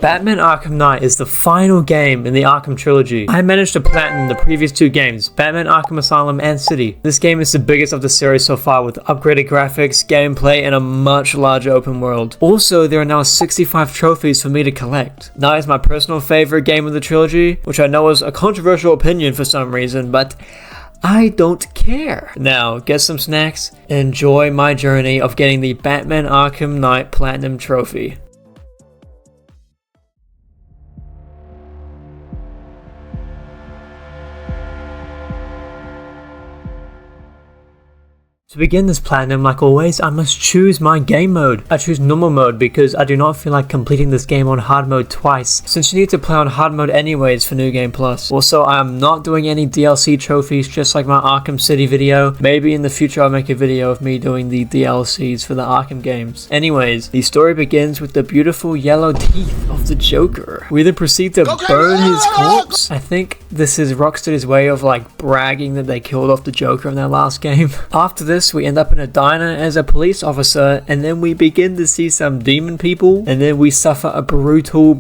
Batman Arkham Knight is the final game in the Arkham trilogy. I managed to platinum the previous two games, Batman Arkham Asylum and City. This game is the biggest of the series so far with upgraded graphics, gameplay, and a much larger open world. Also, there are now 65 trophies for me to collect. Knight is my personal favorite game of the trilogy, which I know is a controversial opinion for some reason, but I don't care. Now, get some snacks and enjoy my journey of getting the Batman Arkham Knight Platinum trophy. To begin this platinum, like always, I must choose my game mode. I choose normal mode because I do not feel like completing this game on hard mode twice, since you need to play on hard mode anyways for New Game Plus. Also, I am not doing any DLC trophies, just like my Arkham City video. Maybe in the future I'll make a video of me doing the DLCs for the Arkham games. Anyways, the story begins with the beautiful yellow teeth of the Joker. We then proceed to burn his corpse. I think this is Rocksteady's way of like bragging that they killed off the Joker in their last game. After this, we end up in a diner as a police officer, and then we begin to see some demon people, and then we suffer a brutal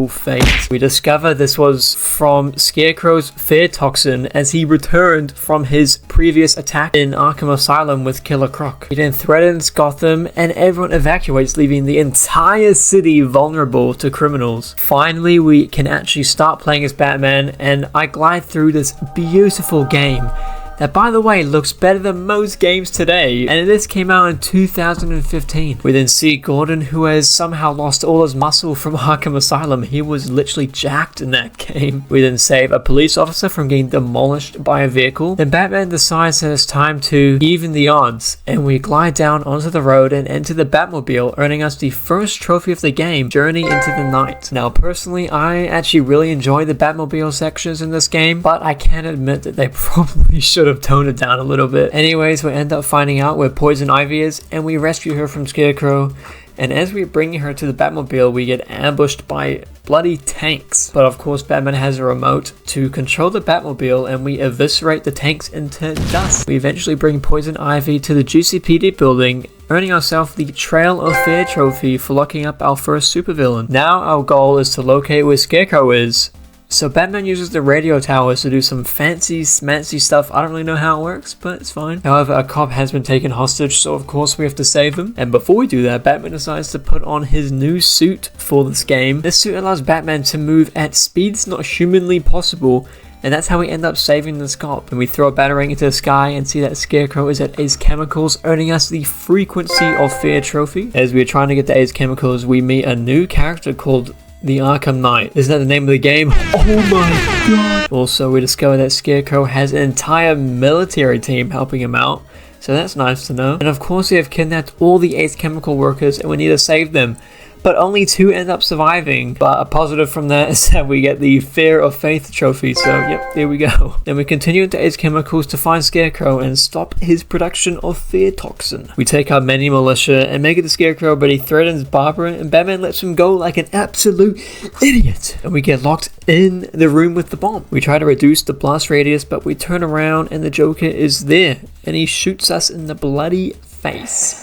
fate. We discover this was from Scarecrow's fear toxin as he returned from his previous attack in Arkham Asylum with Killer Croc. He then threatens Gotham and everyone evacuates, leaving the entire city vulnerable to criminals. Finally, we can actually start playing as Batman, and I glide through this beautiful game that, by the way, looks better than most games today, and this came out in 2015. We then see Gordon, who has somehow lost all his muscle from Arkham Asylum. He was literally jacked in that game. We then save a police officer from getting demolished by a vehicle. Then Batman decides that it's time to even the odds, and we glide down onto the road and enter the Batmobile, earning us the first trophy of the game, Journey into the Night. Now, personally, I actually really enjoy the Batmobile sections in this game, but I can admit that they probably should have toned it down a little bit. Anyways, we end up finding out where Poison Ivy is, and we rescue her from Scarecrow. And as we bring her to the Batmobile, we get ambushed by bloody tanks. But of course, Batman has a remote to control the Batmobile, and we eviscerate the tanks into dust. We eventually bring Poison Ivy to the GCPD building, earning ourselves the Trail of Fear trophy for locking up our first supervillain. Now our goal is to locate where Scarecrow is. So Batman uses the radio towers to do some fancy smancy stuff. I don't really know how it works, but it's fine. However, a cop has been taken hostage, so of course we have to save him. And before we do that, Batman decides to put on his new suit for this game. This suit allows Batman to move at speeds not humanly possible, and that's how we end up saving this cop. And we throw a batarang into the sky and see that Scarecrow is at Ace Chemicals, earning us the Frequency of Fear trophy. As we are trying to get to Ace Chemicals, we meet a new character called the Arkham Knight. Isn't that the name of the game? Oh my god! Also, we discover that Scarecrow has an entire military team helping him out, so that's nice to know. And of course, we have kidnapped all the Ace Chemical workers and we need to save them. But only 2 end up surviving. But a positive from that is that we get the Fear of Faith trophy. So yep, there we go. Then we continue into Ace Chemicals to find Scarecrow and stop his production of fear toxin. We take our mini militia and make it to Scarecrow, but he threatens Barbara and Batman lets him go like an absolute idiot. And we get locked in the room with the bomb. We try to reduce the blast radius, but we turn around and the Joker is there. And he shoots us in the bloody face.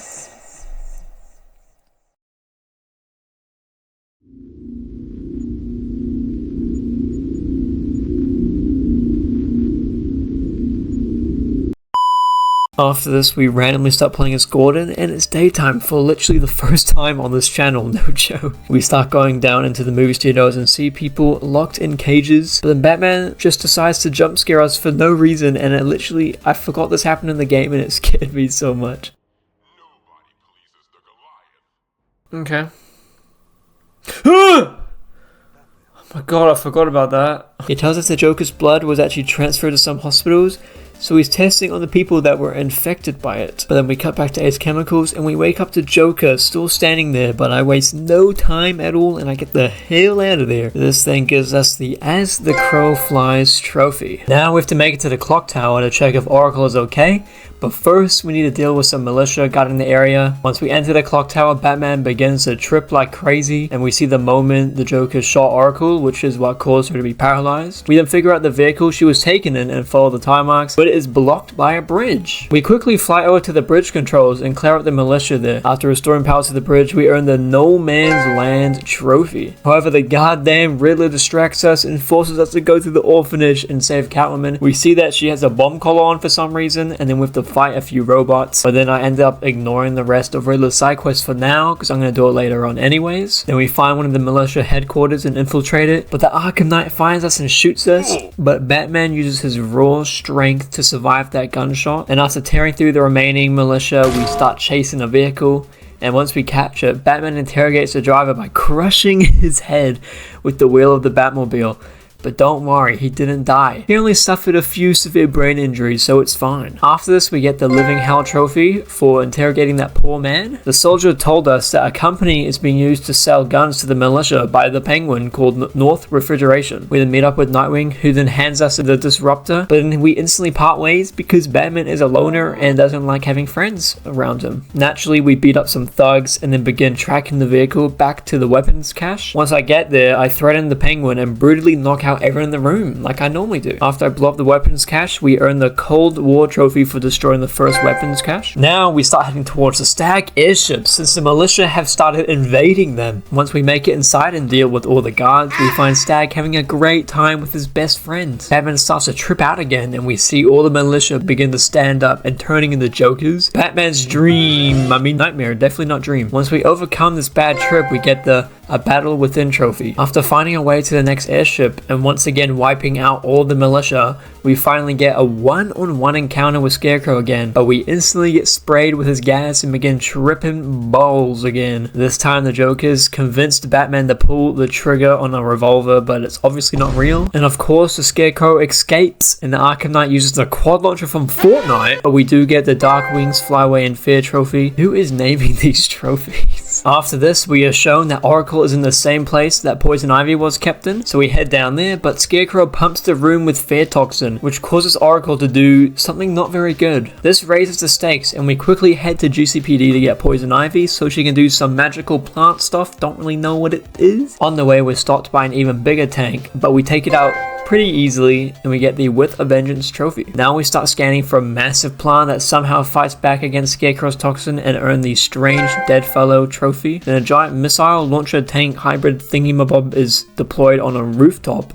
After this, we randomly start playing as Gordon, and it's daytime for literally the first time on this channel, no joke. We start going down into the movie studios and see people locked in cages, but then Batman just decides to jump scare us for no reason, and I forgot this happened in the game and it scared me so much. Okay. Oh my god, I forgot about that. It tells us the Joker's blood was actually transferred to some hospitals, so he's testing on the people that were infected by it. But then we cut back to Ace Chemicals and we wake up to Joker still standing there, but I waste no time at all and I get the hell out of there. This thing gives us the As the Crow Flies trophy. Now we have to make it to the clock tower to check if Oracle is okay, But first, we need to deal with some militia guarding the area. Once we enter the clock tower, Batman begins to trip like crazy, and we see the moment the Joker shot Oracle, which is what caused her to be paralyzed. We then figure out the vehicle she was taken in and follow the tire marks, but it is blocked by a bridge. We quickly fly over to the bridge controls and clear out the militia there. After restoring power to the bridge, we earn the No Man's Land trophy. However, the goddamn Riddler distracts us and forces us to go to the orphanage and save Catwoman. We see that she has a bomb collar on for some reason, and then we have to fight a few robots. But then I end up ignoring the rest of Riddler's side quest for now, because I'm going to do it later on anyways. Then we find one of the militia headquarters and infiltrate it, but the Arkham Knight finds us and shoots us. But Batman uses his raw strength to survive that gunshot, and after tearing through the remaining militia, we start chasing a vehicle. And once we capture it, Batman interrogates the driver by crushing his head with the wheel of the Batmobile. But don't worry, he didn't die. He only suffered a few severe brain injuries, so it's fine. After this, we get the Living Hell trophy for interrogating that poor man. The soldier told us that a company is being used to sell guns to the militia by the Penguin called North Refrigeration. We then meet up with Nightwing, who then hands us the Disruptor, but then we instantly part ways because Batman is a loner and doesn't like having friends around him. Naturally, we beat up some thugs and then begin tracking the vehicle back to the weapons cache. Once I get there, I threaten the Penguin and brutally knock out everyone in the room like I normally do. After I blow up the weapons cache, we earn the Cold War trophy for destroying the first weapons cache. Now we start heading towards the Stag airship since the militia have started invading them. Once we make it inside and deal with all the guards, we find Stag having a great time with his best friend. Batman starts to trip out again and we see all the militia begin to stand up and turning into Jokers. Batman's nightmare, definitely not dream. Once we overcome this bad trip, we get the A Battle Within trophy. After finding our way to the next airship and once again wiping out all the militia, we finally get a one-on-one encounter with Scarecrow again, but we instantly get sprayed with his gas and begin tripping balls again. This time the Jokers convinced Batman to pull the trigger on a revolver, but it's obviously not real. And of course the Scarecrow escapes and the Arkham Knight uses the quad launcher from Fortnite, but we do get the Dark Wings Flyway in Fear trophy. Who is naming these trophies? After this, we are shown that Oracle is in the same place that Poison Ivy was kept in, so we head down there, but Scarecrow pumps the room with fear toxin, which causes Oracle to do something not very good. This raises the stakes, and we quickly head to GCPD to get Poison Ivy so she can do some magical plant stuff, don't really know what it is. On the way, we're stopped by an even bigger tank, but we take it out pretty easily and we get the With a Vengeance trophy. Now we start scanning for a massive plant that somehow fights back against Scarecrow's toxin and earn the Strange Deadfellow trophy. Then a giant missile launcher tank hybrid thingy-mabob is deployed on a rooftop,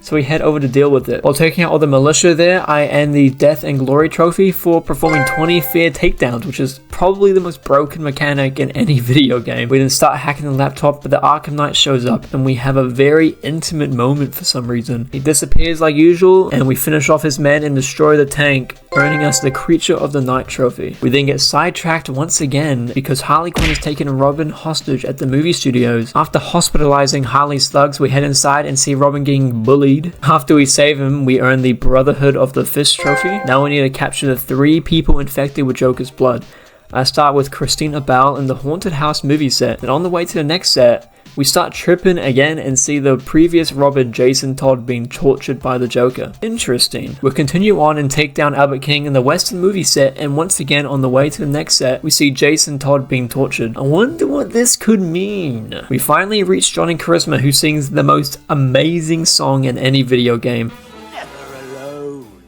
so we head over to deal with it. While taking out all the militia there, I earn the Death and Glory trophy for performing 20 fear takedowns, which is probably the most broken mechanic in any video game. We then start hacking the laptop, but the Arkham Knight shows up and we have a very intimate moment for some reason. He disappears like usual and we finish off his men and destroy the tank, earning us the Creature of the Night trophy. We then get sidetracked once again because Harley Quinn has taken Robin hostage at the movie studios. After hospitalizing Harley's thugs, we head inside and see Robin getting bullied. After we save him, we earn the Brotherhood of the Fist trophy. Now we need to capture the 3 people infected with Joker's blood. I start with Christina Bell in the Haunted House movie set, and on the way to the next set, we start tripping again and see the previous Robin, Jason Todd, being tortured by the Joker. Interesting. We continue on and take down Albert King in the Western movie set, and once again on the way to the next set, we see Jason Todd being tortured. I wonder what this could mean. We finally reach Johnny Charisma, who sings the most amazing song in any video game. Never alone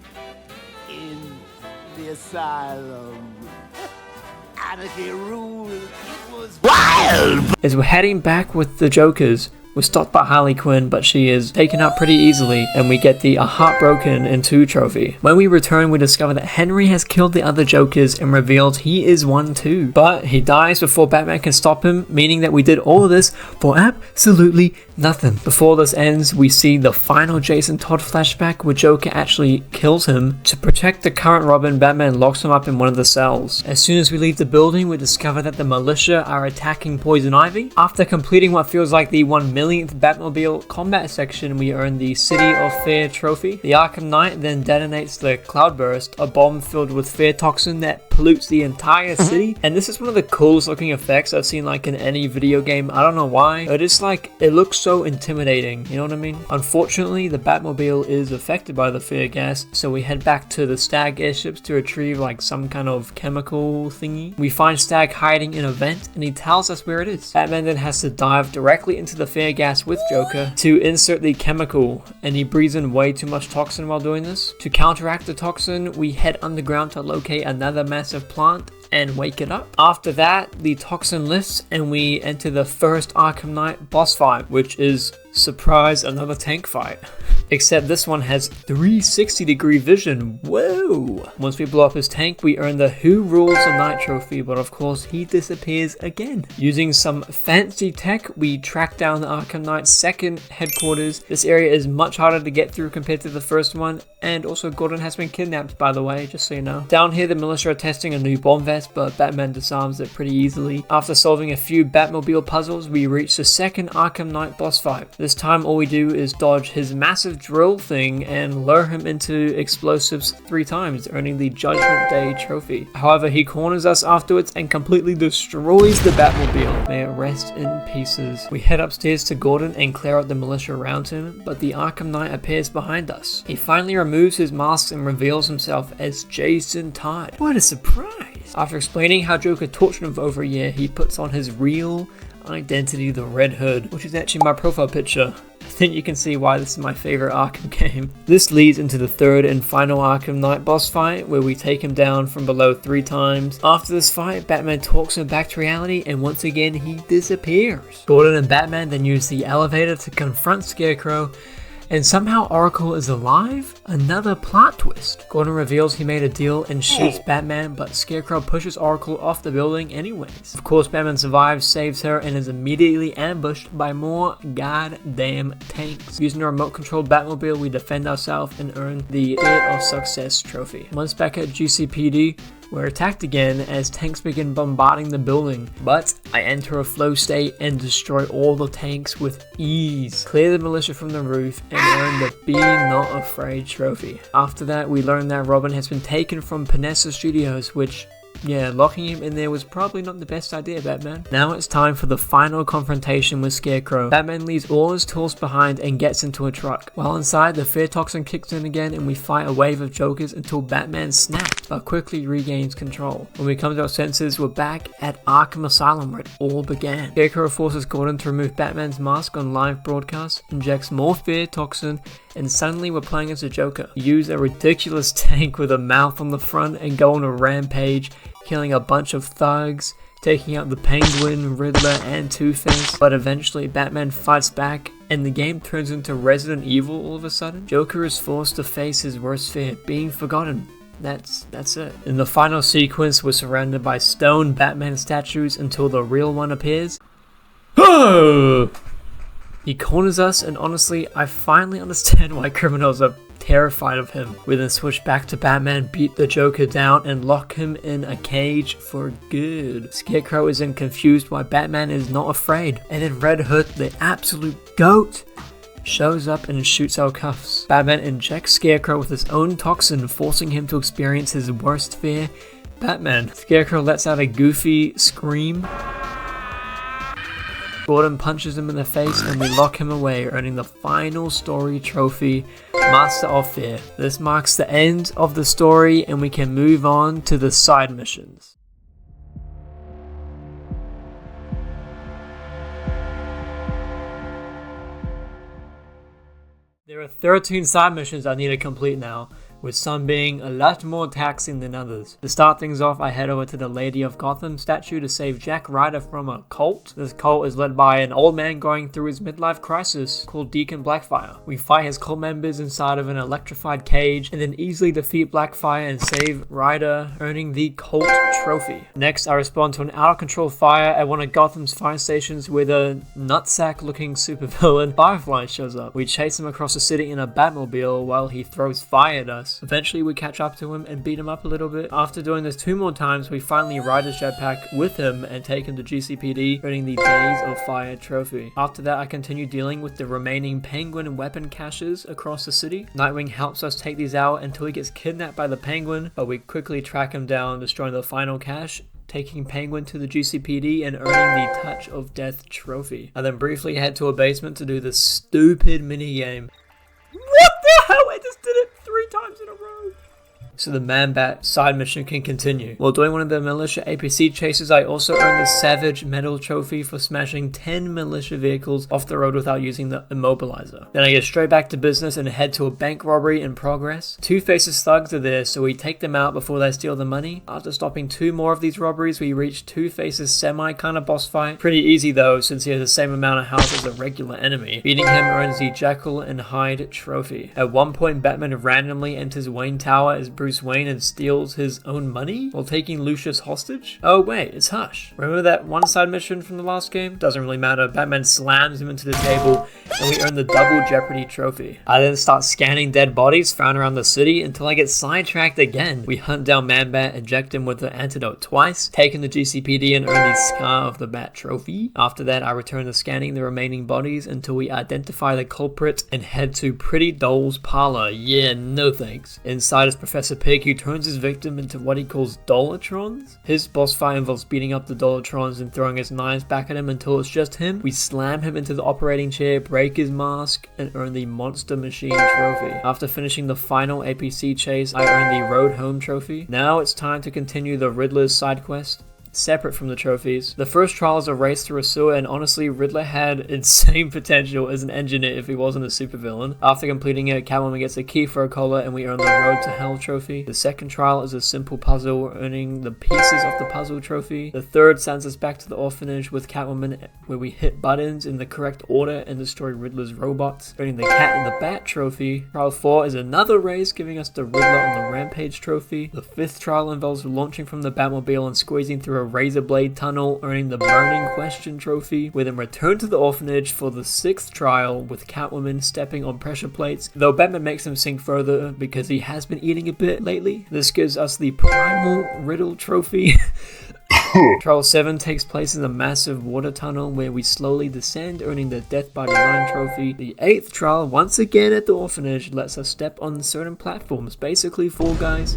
in the asylum. Anarchy ruled. It was wild. As we're heading back with the Jokers, we're stopped by Harley Quinn, but she is taken out pretty easily, and we get the A Heartbroken in 2 trophy. When we return, we discover that Henry has killed the other Jokers and revealed he is one too. But he dies before Batman can stop him, meaning that we did all of this for absolutely nothing. Before this ends, we see the final Jason Todd flashback where Joker actually kills him. To protect the current Robin, Batman locks him up in one of the cells. As soon as we leave the building, we discover that the militia are attacking Poison Ivy. After completing what feels like the 1 millionth Batmobile combat section, we earn the City of Fear trophy. The Arkham Knight then detonates the Cloudburst, a bomb filled with fear toxin that pollutes the entire city. And this is one of the coolest looking effects I've seen like in any video game. I don't know why, but it's like, it looks so intimidating, you know what I mean? Unfortunately, the Batmobile is affected by the fear gas, so we head back to the Stag airships to retrieve like some kind of chemical thingy. We find Stag hiding in a vent, and he tells us where it is. Batman then has to dive directly into the fear gas with Joker to insert the chemical, and he breathes in way too much toxin while doing this. To counteract the toxin, we head underground to locate another massive plant and wake it up. After that, the toxin lifts and we enter the first Arkham Knight boss fight, which is, surprise, another tank fight. Except this one has 360-degree vision. Whoa! Once we blow up his tank, we earn the Who Rules the Night trophy, but of course he disappears again. Using some fancy tech, we track down the Arkham Knight's second headquarters. This area is much harder to get through compared to the first one, and also Gordon has been kidnapped, by the way, just so you know. Down here, the militia are testing a new bomb vest, but Batman disarms it pretty easily. After solving a few Batmobile puzzles, we reach the second Arkham Knight boss fight. This time, all we do is dodge his massive drill thing and lure him into explosives 3 times, earning the Judgment Day trophy. However, he corners us afterwards and completely destroys the Batmobile. May it rest in pieces. We head upstairs to Gordon and clear out the militia around him, but the Arkham Knight appears behind us. He finally removes his mask and reveals himself as Jason Todd. What a surprise! After explaining how Joker tortured him for over a year, he puts on his real identity, the Red Hood, which is actually my profile picture. I think you can see why this is my favorite Arkham game. This leads into the third and final Arkham Knight boss fight, where we take him down from below 3 times. After this fight, Batman talks him back to reality, and once again he disappears. Gordon and Batman then use the elevator to confront Scarecrow, and somehow Oracle is alive? Another plot twist. Gordon reveals he made a deal and shoots Batman, but Scarecrow pushes Oracle off the building anyways. Of course, Batman survives, saves her, and is immediately ambushed by more goddamn tanks. Using a remote-controlled Batmobile, we defend ourselves and earn the Bit of Success trophy. Once back at GCPD, we're attacked again as tanks begin bombarding the building, but I enter a flow state and destroy all the tanks with ease. Clear the militia from the roof and earn the Be Not Afraid trophy. After that, we learn that Robin has been taken from Panessa Studios, which, yeah, locking him in there was probably not the best idea, Batman. Now it's time for the final confrontation with Scarecrow. Batman leaves all his tools behind and gets into a truck. While inside, the fear toxin kicks in again and we fight a wave of Jokers until Batman snaps, but quickly regains control. When we come to our senses, we're back at Arkham Asylum where it all began. Scarecrow forces Gordon to remove Batman's mask on live broadcast, injects more fear toxin, and suddenly we're playing as a Joker. We use a ridiculous tank with a mouth on the front and go on a rampage, killing a bunch of thugs, taking out the Penguin, Riddler, and Two-Face. But eventually Batman fights back and the game turns into Resident Evil all of a sudden. Joker is forced to face his worst fear, being forgotten. That's it. In the final sequence, we're surrounded by stone Batman statues until the real one appears. He corners us, and honestly, I finally understand why criminals are terrified of him. We then switch back to Batman, beat the Joker down, and lock him in a cage for good. Scarecrow is then confused why Batman is not afraid, and then Red Hood, the absolute GOAT, shows up and shoots our cuffs. Batman injects Scarecrow with his own toxin, forcing him to experience his worst fear, Batman. Scarecrow lets out a goofy scream. Gordon punches him in the face and we lock him away, earning the final story trophy, Master of Fear. This marks the end of the story and we can move on to the side missions. There are 13 side missions I need to complete now, with some being a lot more taxing than others. To start things off, I head over to the Lady of Gotham statue to save Jack Ryder from a cult. This cult is led by an old man going through his midlife crisis called Deacon Blackfire. We fight his cult members inside of an electrified cage and then easily defeat Blackfire and save Ryder, earning the cult trophy. Next, I respond to an out-of-control fire at one of Gotham's fire stations where the nutsack-looking supervillain Firefly shows up. We chase him across the city in a Batmobile while he throws fire at us. us. Eventually we catch up to him and beat him up a little bit. After doing this 2 more times, we finally ride his jetpack with him and take him to GCPD, earning the Days of Fire trophy. After that, I continue dealing with the remaining Penguin weapon caches across the city. Nightwing helps us take these out until he gets kidnapped by the Penguin, but we quickly track him down, destroying the final cache, taking Penguin to the GCPD and earning the Touch of Death trophy. I then briefly head to a basement to do the stupid minigame. What the hell? I just did it 3 times in a row. So the Man-Bat side mission can continue. While doing one of the militia APC chases, I also earned the Savage Medal trophy for smashing 10 militia vehicles off the road without using the immobilizer. Then I get straight back to business and head to a bank robbery in progress. Two-Faces thugs are there, so we take them out before they steal the money. After stopping 2 more of these robberies, we reach Two-Face's semi kind of boss fight. Pretty easy though, since he has the same amount of health as a regular enemy. Beating him earns the Jekyll and Hyde trophy. At one point, Batman randomly enters Wayne Tower as Bruce Wayne and steals his own money while taking Lucius hostage. Oh wait, it's Hush. Remember that one side mission from the last game? Doesn't really matter. Batman slams him into the table and we earn the Double Jeopardy trophy. I then start scanning dead bodies found around the city until I get sidetracked again. We hunt down Man-Bat, eject him with the antidote twice, take him to GCPD and earn the Scar of the Bat trophy. After that, I return to scanning the remaining bodies until we identify the culprit and head to Pretty Doll's parlor. Yeah, no thanks. Inside is Professor Pig, who turns his victim into what he calls Dolatrons. His boss fight involves beating up the Dolatrons and throwing his knives back at him until it's just him. We slam him into the operating chair, break his mask, and earn the Monster Machine trophy. After finishing the final APC chase, I earn the Road Home trophy. Now it's time to continue the Riddler's side quest. Separate from the trophies. The first trial is a race through a sewer, and honestly, Riddler had insane potential as an engineer if he wasn't a supervillain. After completing it, Catwoman gets a key for a collar and we earn the Road to Hell trophy. The second trial is a simple puzzle, earning the Pieces of the Puzzle trophy. The third sends us back to the orphanage with Catwoman, where we hit buttons in the correct order and destroy Riddler's robots, earning the Cat in the Bat trophy. Trial 4 is another race, giving us the Riddler on the Rampage trophy. The fifth trial involves launching from the Batmobile and squeezing through a razor blade tunnel, earning the Burning Question trophy. We then return to the orphanage for the 6th trial with Catwoman stepping on pressure plates, though Batman makes him sink further because he has been eating a bit lately. This gives us the Primal Riddle trophy. Trial 7 takes place in a massive water tunnel where we slowly descend, earning the Death by Design trophy. The 8th trial, once again at the orphanage, lets us step on certain platforms, basically Fall Guys,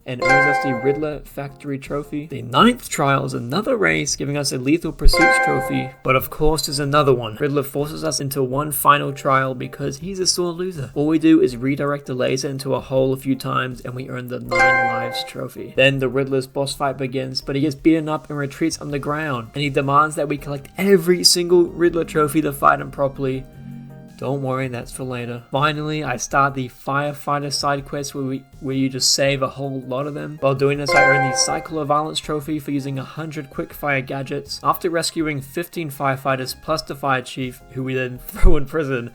and earns us the Riddler Factory trophy. The 9th trial is another race, giving us a Lethal Pursuits trophy, but of course there's another one. Riddler forces us into one final trial because he's a sore loser. All we do is redirect the laser into a hole a few times and we earn the 9 Lives trophy. Then the Riddler's boss fight begins, but he gets beaten up and retreats underground, and he demands that we collect every single Riddler trophy to fight him properly. Don't worry, that's for later. Finally, I start the Firefighter side quest where you just save a whole lot of them. While doing this, I earn the Cycle of Violence trophy for using 100 quick-fire gadgets. After rescuing 15 firefighters plus the fire chief, who we then throw in prison,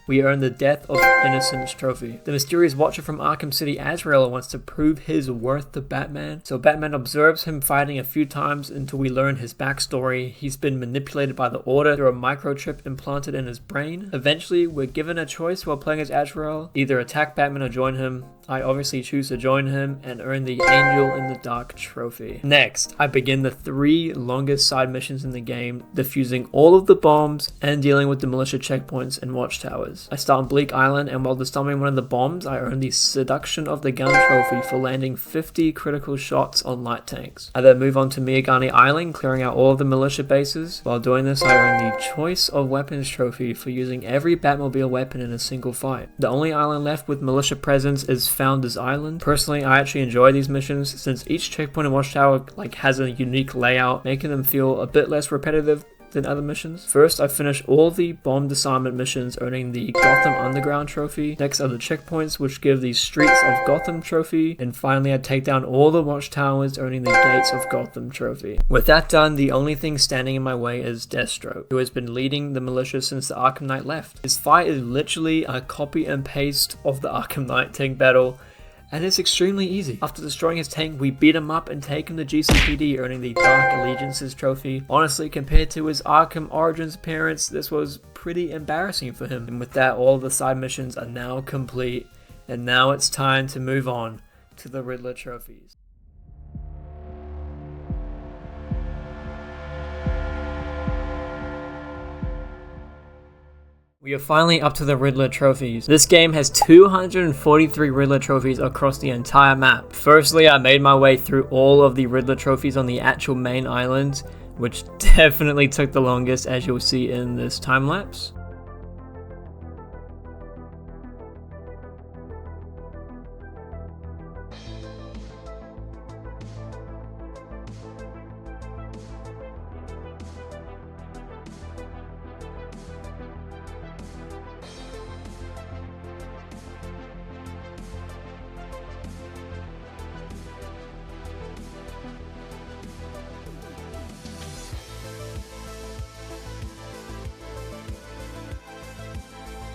we earn the Death of Innocence trophy. The mysterious Watcher from Arkham City, Azrael, wants to prove his worth to Batman, so Batman observes him fighting a few times until we learn his backstory. He's been manipulated by the Order through a microchip implanted in his brain. Eventually, we're given a choice while playing as Azrael: either attack Batman or join him. I obviously choose to join him and earn the Angel in the Dark trophy. Next, I begin the 3 longest side missions in the game, defusing all of the bombs and dealing with the militia checkpoints and watchtowers. I start on Bleak Island, and while disarming one of the bombs, I earn the Seduction of the Gun trophy for landing 50 critical shots on light tanks. I then move on to Miyagani Island, clearing out all of the militia bases. While doing this, I earn the Choice of Weapons trophy for using every Batmobile weapon in a single fight. The only island left with militia presence is Founders Island. Personally, I actually enjoy these missions since each checkpoint and watchtower has a unique layout, making them feel a bit less repetitive than other missions. First, I finish all the bomb disarmament missions, earning the Gotham Underground trophy. Next are the checkpoints, which give the Streets of Gotham trophy. And finally, I take down all the watchtowers, earning the Gates of Gotham trophy. With that done, the only thing standing in my way is Deathstroke, who has been leading the militia since the Arkham Knight left. His fight is literally a copy and paste of the Arkham Knight tank battle, and it's extremely easy. After destroying his tank, we beat him up and take him to GCPD, earning the Dark Allegiances trophy. Honestly, compared to his Arkham Origins appearance, this was pretty embarrassing for him. And with that, all of the side missions are now complete, And now it's time to move on to the Riddler Trophies. We are finally up to the Riddler Trophies. This game has 243 Riddler Trophies across the entire map. Firstly, I made my way through all of the Riddler Trophies on the actual main island, which definitely took the longest, as you'll see in this time lapse.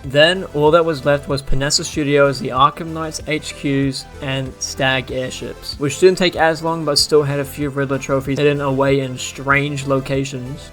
Then, all that was left was Panessa Studios, the Arkham Knight's HQs, and Stag airships, which didn't take as long but still had a few Riddler trophies hidden away in strange locations.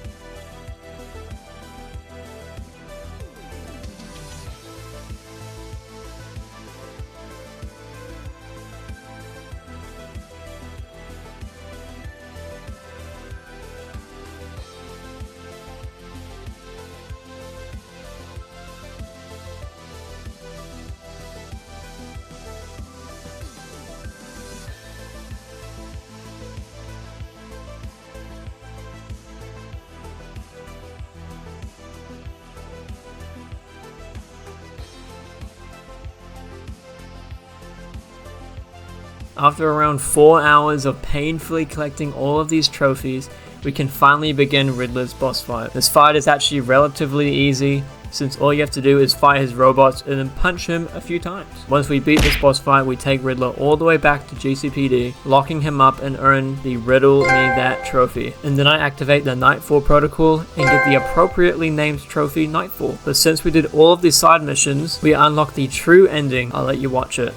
After around 4 hours of painfully collecting all of these trophies, we can finally begin Riddler's boss fight. This fight is actually relatively easy, since all you have to do is fight his robots and then punch him a few times. Once we beat this boss fight, we take Riddler all the way back to GCPD, locking him up and earn the Riddle Me That trophy. And then I activate the Nightfall protocol and get the appropriately named trophy Nightfall. But since we did all of these side missions, we unlock the true ending. I'll let you watch it.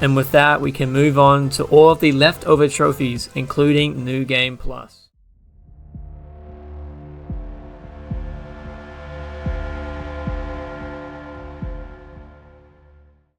And with that, we can move on to all of the leftover trophies, including New Game Plus.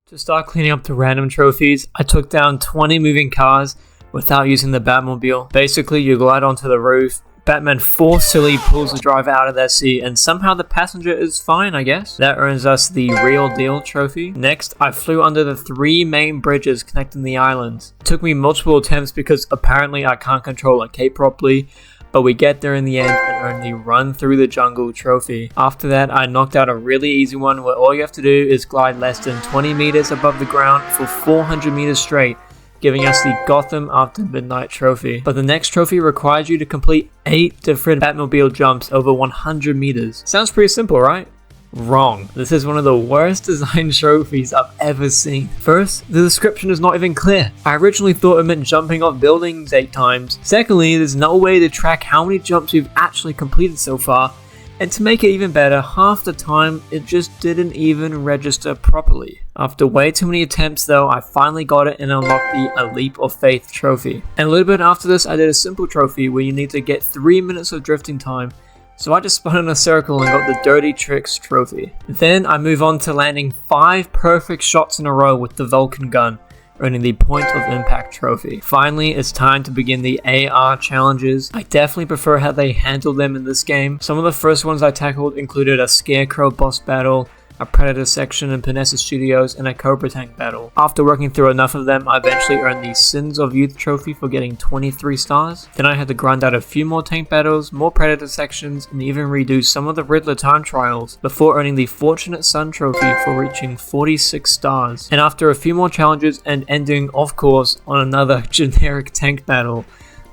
To start cleaning up the random trophies, I took down 20 moving cars without using the Batmobile. Basically, you glide onto the roof, Batman forcefully pulls the driver out of their seat, and somehow the passenger is fine, I guess. That earns us the Real Deal trophy. Next, I flew under the 3 main bridges connecting the islands. It took me multiple attempts because apparently I can't control a cape properly, but we get there in the end and earn the Run Through the Jungle trophy. After that, I knocked out a really easy one where all you have to do is glide less than 20 meters above the ground for 400 meters straight, giving us the Gotham After Midnight trophy. But the next trophy requires you to complete 8 different Batmobile jumps over 100 meters. Sounds pretty simple, right? Wrong. This is one of the worst designed trophies I've ever seen. First, the description is not even clear. I originally thought it meant jumping off buildings 8 times. Secondly, there's no way to track how many jumps we've actually completed so far. And to make it even better, half the time it just didn't even register properly. After way too many attempts though, I finally got it and unlocked the A Leap of Faith trophy. And a little bit after this, I did a simple trophy where you need to get 3 minutes of drifting time. So I just spun in a circle and got the Dirty Tricks trophy. Then I move on to landing 5 perfect shots in a row with the Vulcan gun, earning the Point of Impact trophy. Finally, it's time to begin the AR challenges. I definitely prefer how they handled them in this game. Some of the first ones I tackled included a Scarecrow boss battle, a Predator section in Panessa Studios, and a Cobra Tank battle. After working through enough of them, I eventually earned the Sins of Youth trophy for getting 23 stars. Then I had to grind out a few more tank battles, more Predator sections, and even redo some of the Riddler time trials before earning the Fortunate Son trophy for reaching 46 stars. And after a few more challenges and ending, of course, on another generic tank battle,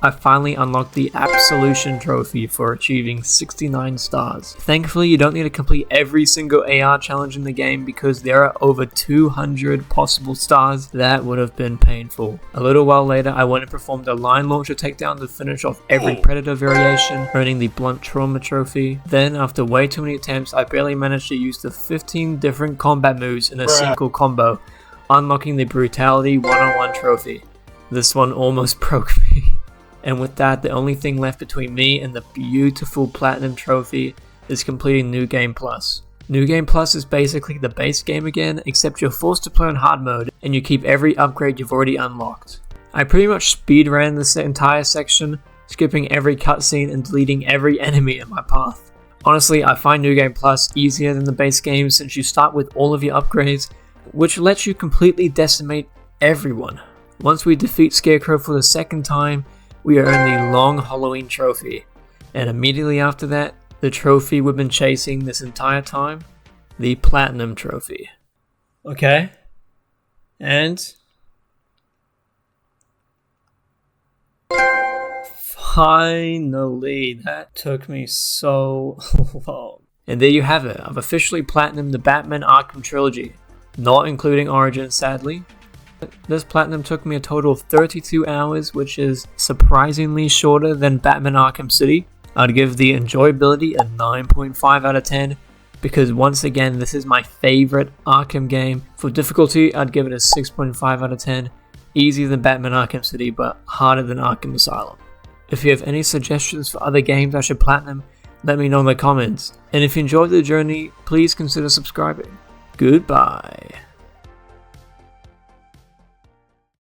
I finally unlocked the Absolution trophy for achieving 69 stars. Thankfully, you don't need to complete every single AR challenge in the game because there are over 200 possible stars. That would have been painful. A little while later, I went and performed a line launcher takedown to finish off every Predator variation, earning the Blunt Trauma trophy. Then, after way too many attempts, I barely managed to use the 15 different combat moves in a single combo, unlocking the Brutality 101 trophy. This one almost broke me. And with that, the only thing left between me and the beautiful Platinum Trophy is completing New Game Plus. New Game Plus is basically the base game again, except you're forced to play on hard mode and you keep every upgrade you've already unlocked. I pretty much speedran this entire section, skipping every cutscene and deleting every enemy in my path. Honestly, I find New Game Plus easier than the base game since you start with all of your upgrades, which lets you completely decimate everyone. Once we defeat Scarecrow for the second time, we earn the Long Halloween Trophy, and immediately after that, the trophy we've been chasing this entire time, the Platinum Trophy. Okay, and finally, that took me so long. And there you have it, I've officially platinumed the Batman Arkham Trilogy, not including Origins sadly. This platinum took me a total of 32 hours, which is surprisingly shorter than Batman Arkham City. I'd give the enjoyability a 9.5 out of 10, because once again this is my favorite Arkham game. For difficulty, I'd give it a 6.5 out of 10, easier than Batman Arkham City but harder than Arkham Asylum. If you have any suggestions for other games I should platinum, let me know in the comments, and if you enjoyed the journey, please consider subscribing. Goodbye.